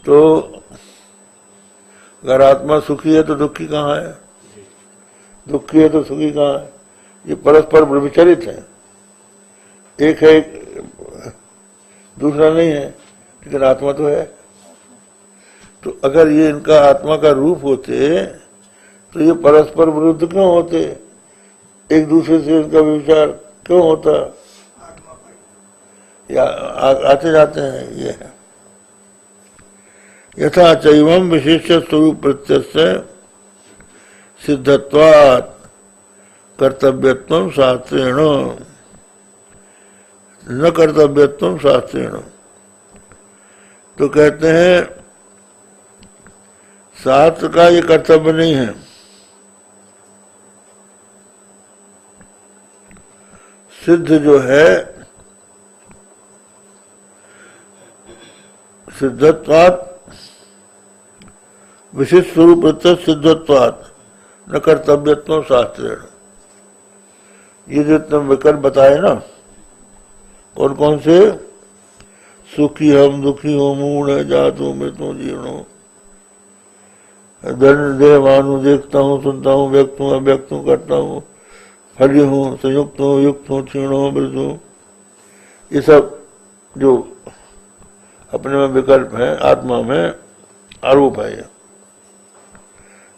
S1: तो अगर आत्मा सुखी है तो दुखी कहाँ है? दुखी है तो सुखी कहाँ है? ये परस्पर विचलित है। एक है, दूसरा नहीं है, लेकिन आत्मा तो है। तो अगर ये इनका आत्मा का रूप होते तो ये परस्पर विरुद्ध क्यों होते? एक दूसरे से इनका विचार क्यों होता? या आते जाते हैं। ये है यथा चैवं विशिष्ट स्वरूप प्रत्यस्य सिद्धत्वात् कर्तव्यत्वं शास्त्रेण न कर्तव्यत्वं शास्त्रेण। तो कहते हैं शास्त्र का ये कर्तव्य नहीं है। सिद्ध जो है सिद्धत्वात् विशिष्ट स्वरूप प्रत्यक्ष सिद्धत्वात् न कर्तव्यत्व शास्त्रेण। ये जो तुम विकल्प बताए ना, कौन कौन से? सुखी हम, दुखी हो, मूढ़ है, जात हूँ, मृत हूँ, जीर्ण हूँ, दंड देहवान हूँ, देखता हूँ, सुनता हूँ, व्यक्त हूँ, अव्यक्त हूँ, करता हूँ, फली हूँ, संयुक्त हूँ, युक्त हूँ, क्षीण हूँ, वृद्ध हूँ। ये सब जो अपने में विकल्प है, आत्मा में आरोप है।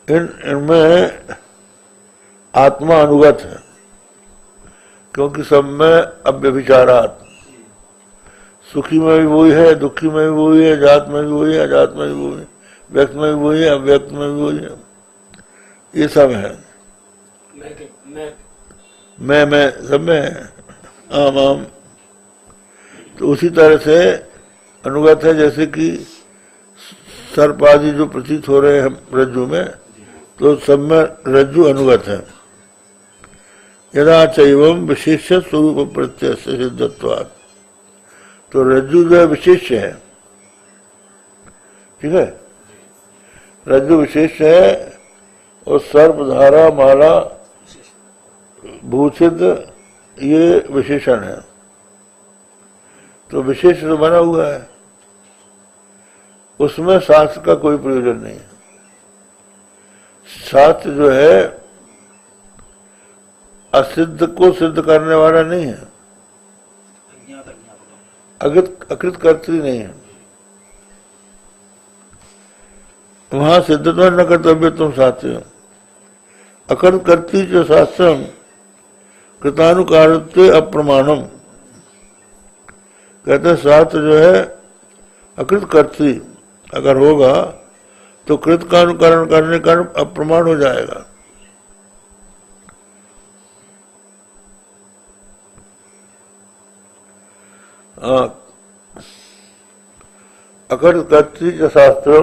S1: इनमें आत्मा अनुगत है, क्योंकि सब में अव्यभिचारात्। सुखी में भी वही है, दुखी में भी वही है, जात में भी वही है, अजात में भी वही है, व्यक्त में भी वही है, अव्यक्त में भी वही है। ये सब है। मैं सब में है, आम आम। तो उसी तरह से अनुगत है, जैसे कि सर्प आदि जो प्रतीत हो रहे हैं रज्जु में, तो सब में रज्जु अनुगत है। यदा चैवं विशेष स्वरूप प्रत्यक्ष सिद्धत्वात्। तो रज्जु जो है विशेष है, ठीक है, रज्जु विशेष है, और सर्वधारा माला भूषित ये विशेषण है। तो विशेष तो बना हुआ है, उसमें शास्त्र का कोई प्रयोजन नहीं है। शास्त्र जो है असिद्ध को सिद्ध करने वाला नहीं है, अकृत कर्तृ नहीं है। वहां सिद्धत्व न कर्तव्य तुम शास्त्र अकृत कर्तृ जो शास्त्र कृतानुकारित्व अप्रमाणम। कहते हैं शास्त्र जो है अकृत कर्तृ अगर होगा तो कृत का अनुकरण करने का अप्रमाण हो जाएगा। अकृत कर्तृ शास्त्र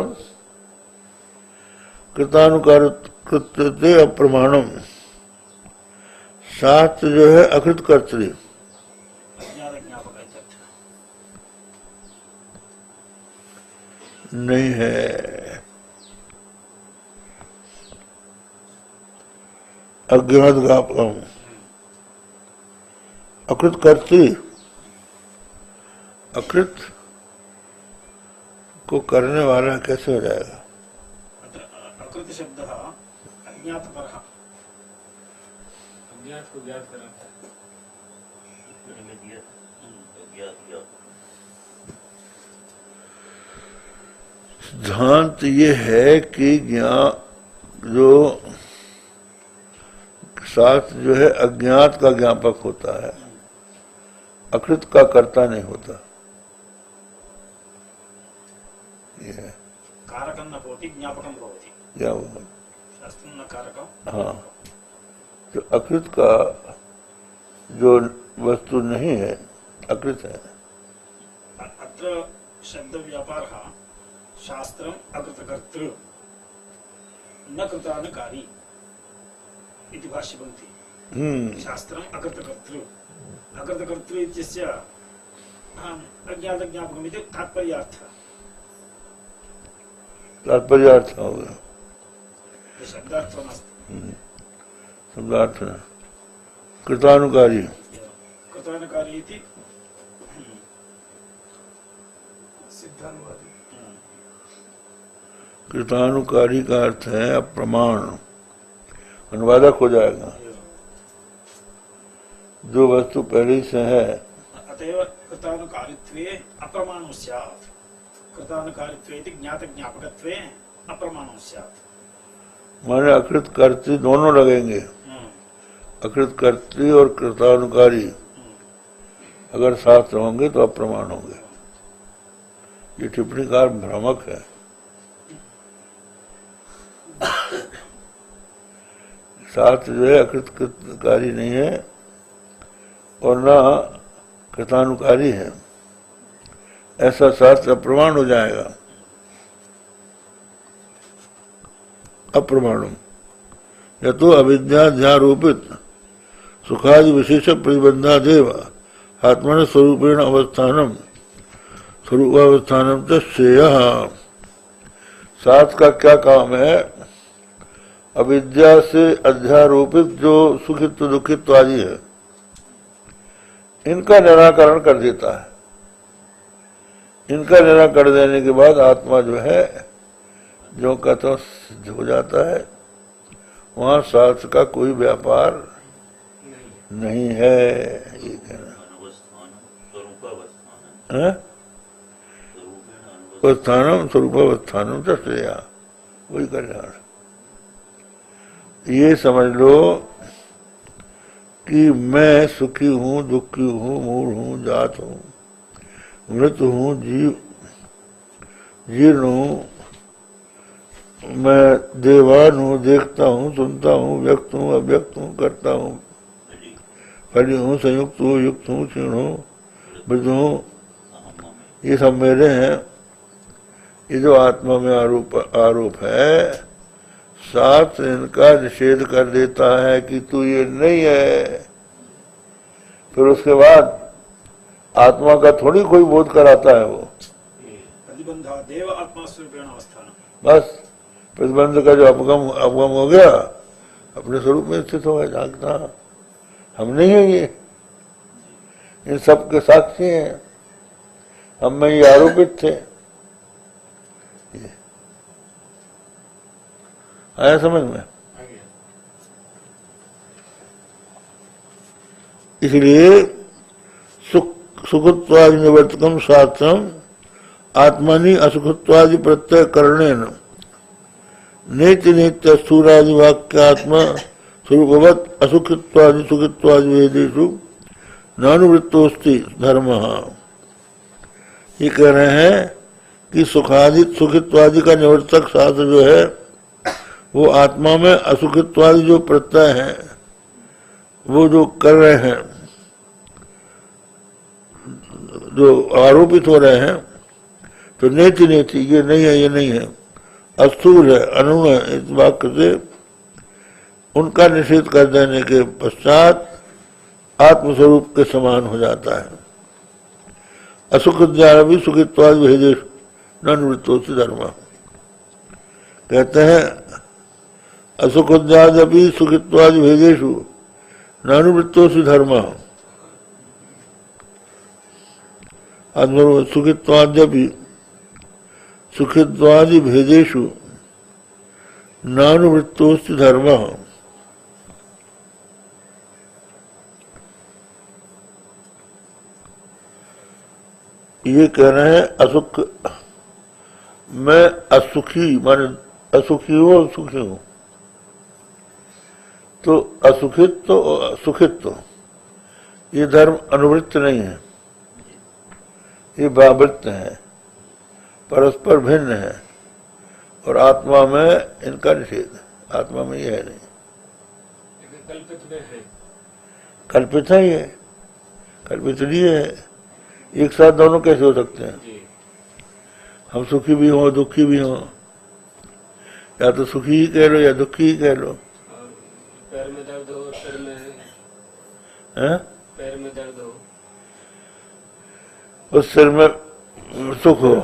S1: कृतानुकारित्वे अप्रमाणम, शास्त्र जो है अकृत कर्तृ नहीं है, अज्ञात ज्ञापकम। अकृत कर्तृ, अकृत को करने वाला कैसे हो जाएगा?
S3: अकृत शब्द अज्ञात पर,
S2: अज्ञात को ज्ञात कराता है।
S1: सिद्धांत ये है कि ज्ञान जो शास्त्र जो है अज्ञात का ज्ञापक होता है, अकृत का कर्ता नहीं होता। ये है
S3: कारकं न भवति ज्ञापकं भवति,
S1: क्या होगा?
S3: शास्त्रं न कारकं।
S1: हाँ, तो अकृत का जो वस्तु नहीं है अकृत है।
S3: अत्र शब्द व्यापारः शास्त्रम् अकृतकर्तृ न कृतानुकारी इति भाष्यपङ्क्ति। शास्त्रम् अकृतकर्तृ, अकृतकर्तृ इत्यस्य अज्ञातज्ञापकम् इति तात्पर्यार्थः।
S1: तात्पर्यार्थ हो गया,
S3: शब्दार्थ नास्ति।
S1: शब्दार्थ कृतानुकारी,
S3: कृतानुकारी इति
S4: सिद्धानुवादी।
S1: कृतानुकारी का अर्थ है अप्रमाण, अनुवादक हो जाएगा। जो वस्तु पहले से है,
S3: अतएव कृतानुकारित्वे अप्रमाणो स्यात्, कृतानुकारित्वे इति ज्ञातज्ञापकत्वे अप्रमाणो स्यात्।
S1: माने अकृत कर्तृ दोनों लगेंगे, अकृत कर्तृ और कृतानुकारी अगर शास्त्र होंगे तो अप्रमाण होंगे। ये टिप्पणीकार भ्रामक है। शास्त्र जो है अकृत कृतकारी नहीं है और न कृतानुकारी है, ऐसा शास्त्र अप्रमाण हो जाएगा। अप्रमाणम यतो अविद्याध्यारोपित सुखादि विशेष प्रतिबंधादेव आत्मन स्वरूपेण अवस्थानम स्वरूपावस्थानम च श्रेयः। शास्त्र का क्या काम है? अविद्या से अध्यारोपित जो सुखित्व दुखित्व आदि है इनका निराकरण कर देता है। इनका निराकरण कर देने के बाद आत्मा जो है जो का तो सिद्ध हो जाता है, वहां शास्त्र का कोई व्यापार नहीं है। ये कहना अवस्थानम स्वरूपावस्थानम च श्रेया, वही कल्याण। ये समझ लो कि मैं सुखी हूँ, दुखी हूँ, मूढ़ हूँ, जात हूँ, मृत हूँ, जीर्ण हूँ, मैं देवान हूँ, देखता हूँ, सुनता हूँ, व्यक्त हूँ, अव्यक्त हूँ, करता हूँ, फली हूँ, संयुक्त हूँ, युक्त हूँ, क्षीण हूँ, वृद्ध हूँ, ये सब मेरे हैं। ये जो आत्मा में आरोप है, शास्त्र इनका निषेध कर देता है कि तू ये नहीं है। फिर उसके बाद आत्मा का थोड़ी कोई बोध कराता है वो।
S3: प्रतिबंधा देव आत्मा स्वरूपेण अवस्थान, बस
S1: प्रतिबंध का जो अपगम हो गया, अपने स्वरूप में स्थित हो गया, जागता। हम नहीं है ये, इन सब के साक्षी हैं, हम में ये आरोपित थे। आया समझ में? इसलिए सुखत्वादि निवर्तकम शास्त्रम आत्मनि असुखत्वादि प्रत्यय करणेन नेति नित्य स्थूरादि वाक्यात्म स्वरूपवत् असुखत्वादि सुखत्वादि वेदेषु नानुवृत्तोस्ति धर्म। ये कह रहे हैं कि सुखादि सुखित्वादि का निवर्तक शास्त्र जो है वो आत्मा में असुखित्वादि जो प्रत्यय है वो जो कर रहे हैं, जो आरोपित हो रहे हैं, तो नेति नेति ये नहीं है, ये नहीं है, अस्थूल है, अनुण है, इस वाक्य से उनका निषेध कर देने के पश्चात आत्मस्वरूप के समान हो जाता है। असुख ज्ञान भी सुखित्वाद भेदेश न निवृत्तोषि धर्म। कहते हैं असुख ज्ञान भी सुखित्वाद भेदेशु न निवृत्तोषि धर्म। सुखित्वाद्यपि सुखित्वादि भेदेशु नानुवृत्तोस्ति धर्म। ये कह रहे हैं असुख, मैं असुखी माने असुखी हूं और सुखी हूं, तो असुखित्व और सुखित्व ये धर्म अनुवृत्त नहीं है, ये व्यावृत्त है, परस्पर भिन्न है, और आत्मा में इनका निषेध, आत्मा में ये है नहीं,
S2: कल्पित में है,
S1: कल्पित है, ये कल्पित नहीं है। एक साथ दोनों कैसे हो सकते हैं? हम सुखी भी हों दुखी भी हों, या तो सुखी ही कह लो या दुखी ही कह लो।
S2: पैर में दर्द हो, सिर में
S1: हैं?
S2: पैर में दर्द हो,
S1: उस सिर में सुख हो,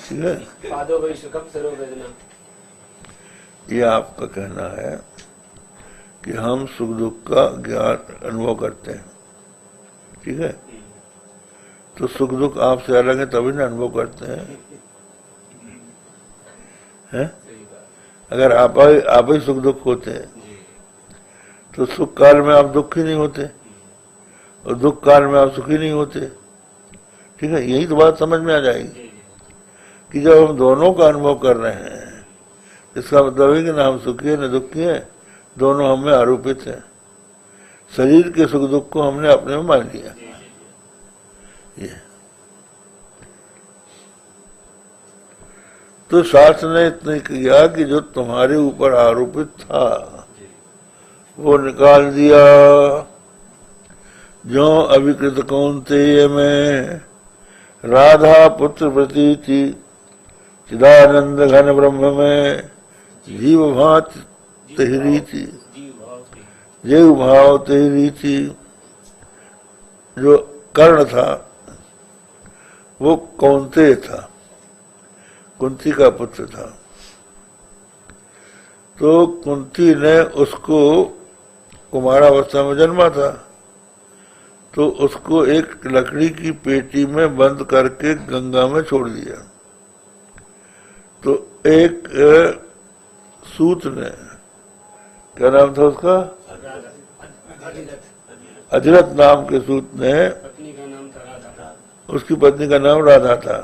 S1: ठीक है,
S2: पादों वही सुखम सरोवेदना।
S1: ये आपका कहना है कि हम सुख दुख का ज्ञान अनुभव करते हैं, ठीक है, तो सुख दुख आपसे अलग है तभी ना अनुभव करते हैं, हैं? अगर आप ही सुख दुख होते हैं तो सुख काल में आप दुखी नहीं होते और दुख काल में आप सुखी नहीं होते, ठीक है। यही तो बात समझ में आ जाएगी कि जब हम दोनों का अनुभव कर रहे हैं, इसका मतलब है कि ना हम सुखी है न दुखी है, दोनों हमें आरोपित है। शरीर के सुख दुख को हमने अपने में मान लिया। ये तो शास्त्र ने इतने किया कि जो तुम्हारे ऊपर आरोपित था वो निकाल दिया। जो अविकृत कौन्तेय में राधा पुत्र प्रतीति चिदानंद घन ब्रह्म में जीव भात तेहरी थी, जीव भाव तेहरी थी। जो कर्ण था वो कौन्तेय था, कुंती का पुत्र था, तो कुंती ने उसको कुमारावस्था में जन्मा था, तो उसको एक लकड़ी की पेटी में बंद करके गंगा में छोड़ दिया। तो एक सूत ने, क्या नाम था उसका, अधिरथ नाम के सूत ने,
S2: पत्नी का नाम था राधा,
S1: उसकी पत्नी का नाम राधा था,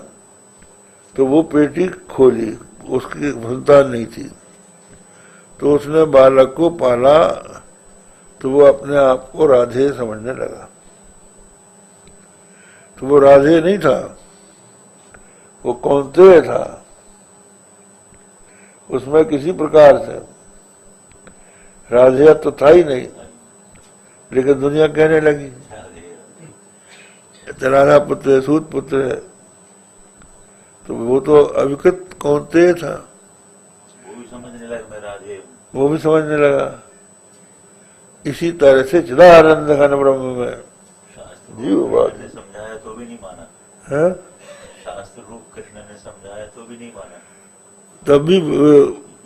S1: तो वो पेटी खोली, उसकी संतान नहीं थी, तो उसने बालक को पाला, तो वो अपने आप को राधे समझने लगा। तो वो राधे नहीं था, वो कौन्तेय था। उसमें किसी प्रकार से राधे तो था ही नहीं, लेकिन दुनिया कहने लगी राधा पुत्र है, सूत पुत्र है, तो वो तो अविकृत कौन्तेय था,
S5: वो भी समझने लगा मैं राधे,
S1: वो भी समझने लगा। इसी तरह से चिदानंद घन ब्रह्म में जीव बात
S5: ने समझाया तो भी नहीं माना
S1: है,
S5: शास्त्र रूप कृष्ण ने समझाया तो भी नहीं माना,
S1: तब भी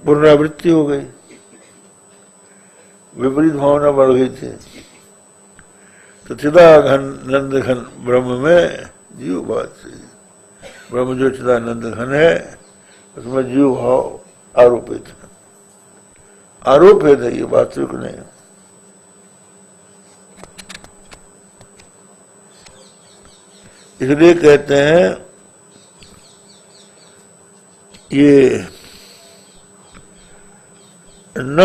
S1: पुनरावृत्ति हो गई, विपरीत भावना बढ़ गई थी। तो चिदानंद घन ब्रह्म में जीव बात से, ब्रह्म जो चिदानंद घन है उसमें जीव भाव आरोपित है, आरोप है, ये वास्तविक नहीं। इसलिए कहते हैं ये न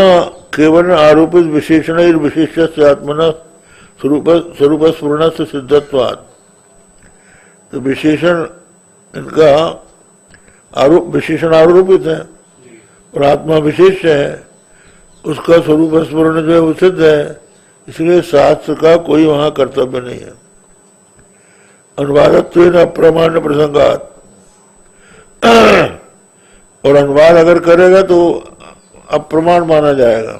S1: केवल आरोपित विशेषण विशेष से आत्मना स्वरूप स्वरूप स्फुरण से सिद्धत्वात्, तो विशेषण इनका आरोप विशेषण आरोपित है और आत्मा विशेष है, उसका स्वरूप स्मरण जो है वो सिद्ध है, इसलिए शास्त्र का कोई वहां कर्तव्य नहीं है। अनुवादत्व न अप्रमाण्य प्रसंगात, और अनुवाद अगर करेगा तो अप्रमाण माना जाएगा,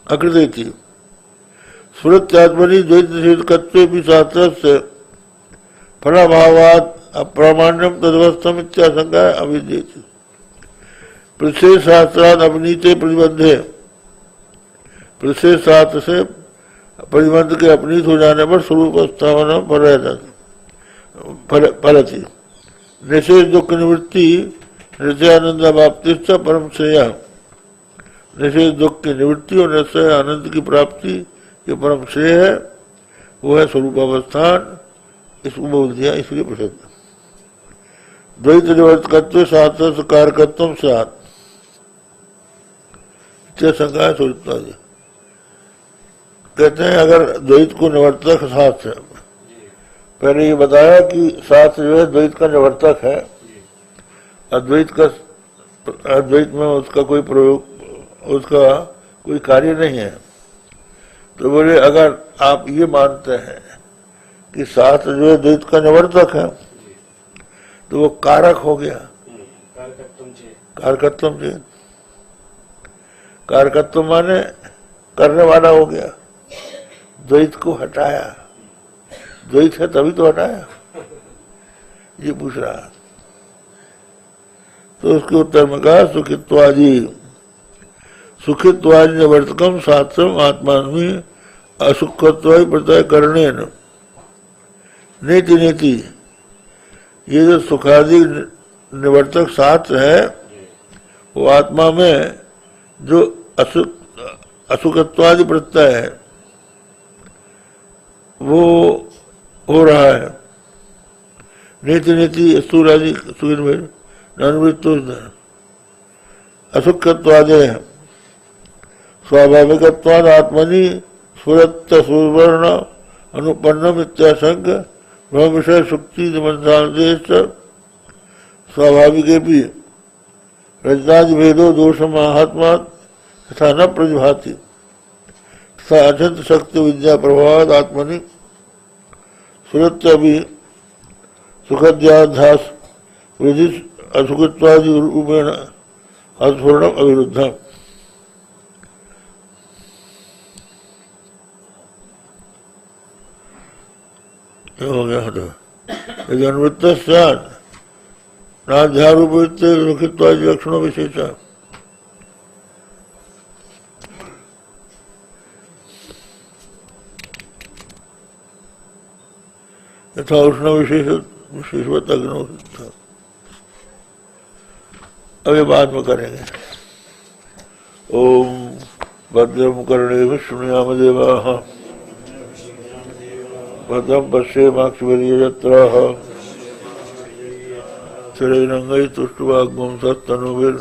S1: अकृति। स्मृत्यात्मनि द्वैत निषेधकत्वे भी शास्त्र से फलाभावात अप्रामाण्यम तदवस्थम इत्याशंका अविद्येत। प्रशेष शास्त्राद अपनीते प्रतिबंधे, प्रशेष शास्त्र से प्रतिबंध के अपनीत हो जाने पर स्वरूप स्थापना फलती। निषेध दुख निवृत्ति निश्चयानंद वाप्ति परम श्रेय, निषेध दुख की निवृत्ति और निश्चय आनंद की प्राप्ति के परम श्रेय है, वो है स्वरूपावस्थान। इसको बोल दिया इसलिए प्रसिद्ध। द्वैत निवर्तकत्व शास्त्र कारकत्व सात शंका है। कहते हैं अगर द्वैत को निवर्तक शास्त्र, पहले ये बताया कि शास्त्र जो है द्वैत का निवर्तक है, अद्वैत में उसका कोई प्रयोग, उसका कोई कार्य नहीं है। तो बोले अगर आप ये मानते हैं कि शास्त्र जो है द्वैत का निवर्तक है, तो वो कारक हो गया, कारकत्वम चेत। कारकत्व माने करने वाला हो गया, द्वैत को हटाया, द्वैत है तभी तो हटाया, ये पूछ रहा। तो उसके उत्तर में कहा सुखित्वादि, सुखित्वादि निवर्तकम शास्त्रम आत्मानमी असुखत्व प्रत्यय करने नीति नीति। ये जो सुखादि निवर्तक शास्त्र है वो आत्मा में जो असुखत्वादि प्रत्यय है वो हो रहा है। नीति नीति स्थूलादि सूर्य में अनुवृत्तो असुखत्वादे स्वाभाविकत्वाद आत्मनि स्फुरत्त सुवर्ण अनुपन्नम इत्याशंक ब्रह्म विषय सुक्ति निबंधादेश स्वाभाविक भी रजनादि भेदो दोष महात्मा तथा न प्रतिभाति तथा अचंत शक्ति विद्या प्रभाव आत्मनि सुरत्य भी सुखद्याध्यास वृद्धि असुखत्वादि रूपेण अस्फुरणम अविरुद्धम। हो गया तो यदि अनुवृत्त नाध्यारूपित सुखित्वादि लक्षणों विशेष यथा उष्ण विशेषवत अग्नो था। अब ये बाद में करेंगे। ओम भद्रम कर्णे शृणुयाम देवाः भद्रम पश्येमाक्षिभिर्यजत्राः स्थिरैरङ्गैः तुष्टुवाग्पुंसस्तनूभिः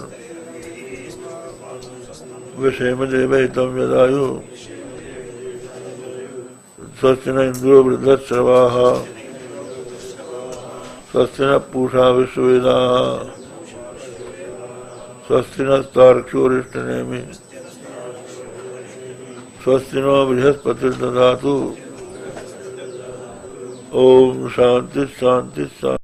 S1: विषेम देवहितं यदायुः स्वस्ति न इन्द्रो वृद्धश्रवाः स्वस्ति न पूषा विश्ववेदाः स्वस्ति नस्तार्क्ष्योरिष्टनेमि स्वस्ति नो बृहस्पतिर्दधातु। ओम शांति शांति शांति।